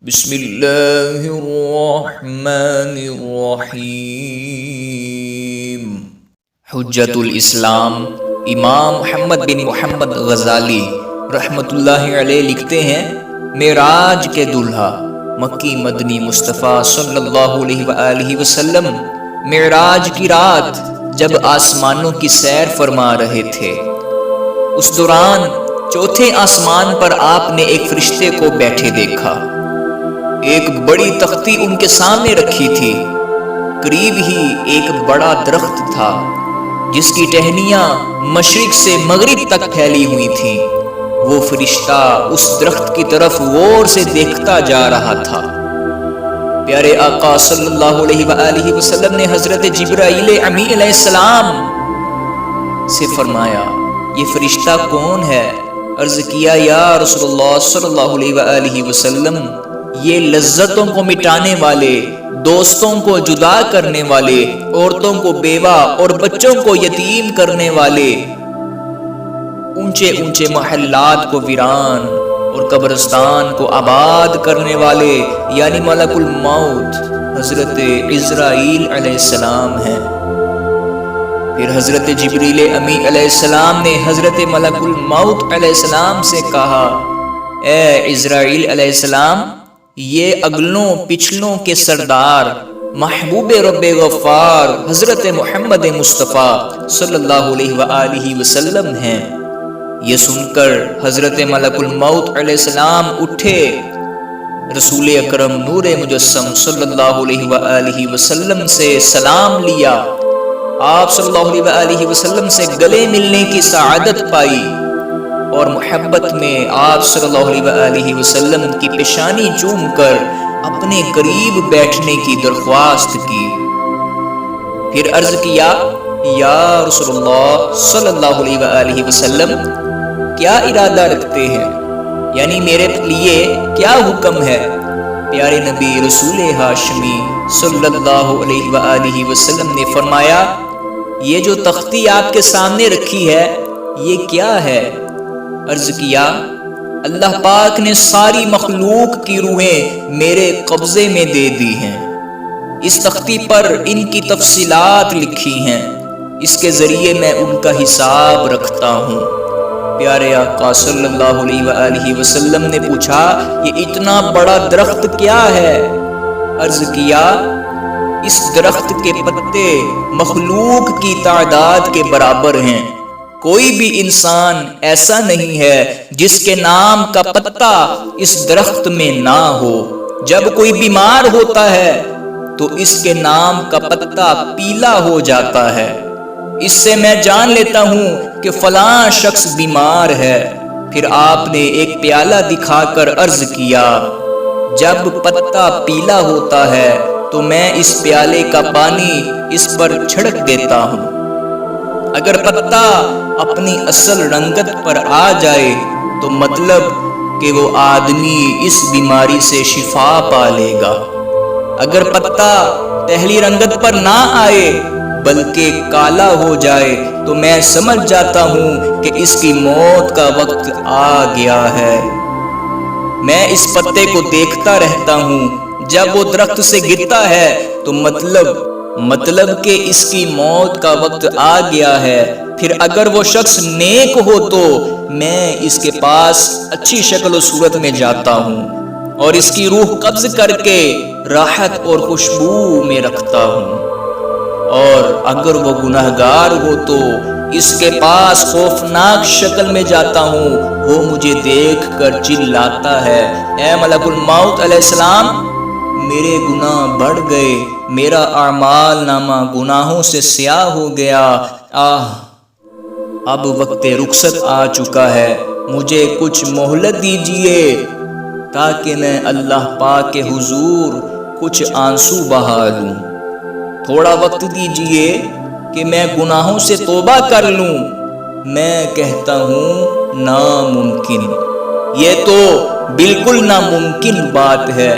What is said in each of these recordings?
بسم اللہ الرحمن الرحیم۔ حجت الاسلام امام محمد بن محمد غزالی رحمۃ اللہ علیہ لکھتے ہیں، معراج کے دولہا مکی مدنی مصطفیٰ صلی اللہ علیہ وآلہ وسلم معراج کی رات جب آسمانوں کی سیر فرما رہے تھے، اس دوران چوتھے آسمان پر آپ نے ایک فرشتے کو بیٹھے دیکھا۔ ایک بڑی تختی ان کے سامنے رکھی تھی، قریب ہی ایک بڑا درخت تھا جس کی ٹہنیاں مشرق سے مغرب تک پھیلی ہوئی تھیں۔ وہ فرشتہ اس درخت کی طرف غور سے دیکھتا جا رہا تھا۔ پیارے آقا صلی اللہ علیہ وآلہ وسلم نے حضرت جبرائیل امی علیہ السلام سے فرمایا، یہ فرشتہ کون ہے؟ عرض کیا، یا رسول اللہ صلی اللہ علیہ وآلہ وسلم، یہ لذتوں کو مٹانے والے، دوستوں کو جدا کرنے والے، عورتوں کو بیوہ اور بچوں کو یتیم کرنے والے، اونچے اونچے محلات کو ویران اور قبرستان کو آباد کرنے والے یعنی ملک الموت حضرت عزرائیل علیہ السلام ہیں۔ پھر حضرت جبریل امی علیہ السلام نے حضرت ملک الموت علیہ السلام سے کہا، اے عزرائیل علیہ السلام، یہ اگلوں پچھلوں کے سردار محبوب رب غفار حضرت محمد مصطفیٰ صلی اللہ علیہ وآلہ وسلم ہیں۔ یہ سن کر حضرت ملک الموت علیہ السلام اٹھے، رسول اکرم نور مجسم صلی اللہ علیہ وآلہ وسلم سے سلام لیا، آپ صلی اللہ علیہ وآلہ وسلم سے گلے ملنے کی سعادت پائی اور محبت میں آپ صلی اللہ علیہ وآلہ وسلم کی پیشانی چوم کر اپنے قریب بیٹھنے کی درخواست کی۔ پھر عرض کیا، یا رسول اللہ صلی اللہ علیہ وآلہ وسلم، کیا ارادہ رکھتے ہیں؟ یعنی میرے لیے کیا حکم ہے؟ پیارے نبی رسول ہاشمی صلی اللہ علیہ وآلہ وسلم نے فرمایا، یہ جو تختی آپ کے سامنے رکھی ہے یہ کیا ہے؟ عرض کیا، اللہ پاک نے ساری مخلوق کی روحیں میرے قبضے میں دے دی ہیں، اس تختی پر ان کی تفصیلات لکھی ہیں، اس کے ذریعے میں ان کا حساب رکھتا ہوں۔ پیارے آقا صلی اللہ علیہ وآلہ وسلم نے پوچھا، یہ اتنا بڑا درخت کیا ہے؟ عرض کیا، اس درخت کے پتے مخلوق کی تعداد کے برابر ہیں، کوئی بھی انسان ایسا نہیں ہے جس کے نام کا پتا اس درخت میں نہ ہو۔ جب کوئی بیمار ہوتا ہے تو اس کے نام کا پتا پیلا ہو جاتا ہے، اس سے میں جان لیتا ہوں کہ فلاں شخص بیمار ہے۔ پھر آپ نے ایک پیالہ دکھا کر عرض کیا، جب پتا پیلا ہوتا ہے تو میں اس پیالے کا پانی اس پر چھڑک دیتا ہوں، اگر پتا اپنی اصل رنگت پر آ جائے تو مطلب کہ وہ آدمی اس بیماری سے شفا پا لے گا، اگر پتا پہلی رنگت پر نہ آئے بلکہ کالا ہو جائے تو میں سمجھ جاتا ہوں کہ اس کی موت کا وقت آ گیا ہے۔ میں اس پتے کو دیکھتا رہتا ہوں، جب وہ درخت سے گرتا ہے تو مطلب کہ اس کی موت کا وقت آ گیا ہے۔ پھر اگر وہ شخص نیک ہو تو میں اس کے پاس اچھی شکل و صورت میں جاتا ہوں اور اس کی روح قبض کر کے راحت اور خوشبو میں رکھتا ہوں، اور اگر وہ گناہگار ہو تو اس کے پاس خوفناک شکل میں جاتا ہوں، وہ مجھے دیکھ کر چلاتا ہے، اے ملک الموت علیہ السلام، میرے گناہ بڑھ گئے، میرا اعمال نامہ گناہوں سے سیاہ ہو گیا، اب وقت رخصت آ چکا ہے، مجھے کچھ مہلت دیجیے تاکہ میں اللہ پاک کے حضور کچھ آنسو بہا لوں، تھوڑا وقت دیجیے کہ میں گناہوں سے توبہ کر لوں۔ میں کہتا ہوں ناممکن، یہ تو بالکل ناممکن بات ہے،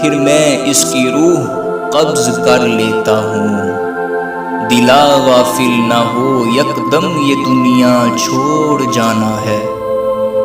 پھر میں اس کی روح قبض کر لیتا ہوں، دلا غافل نہ ہو یکدم یہ دنیا چھوڑ جانا ہے۔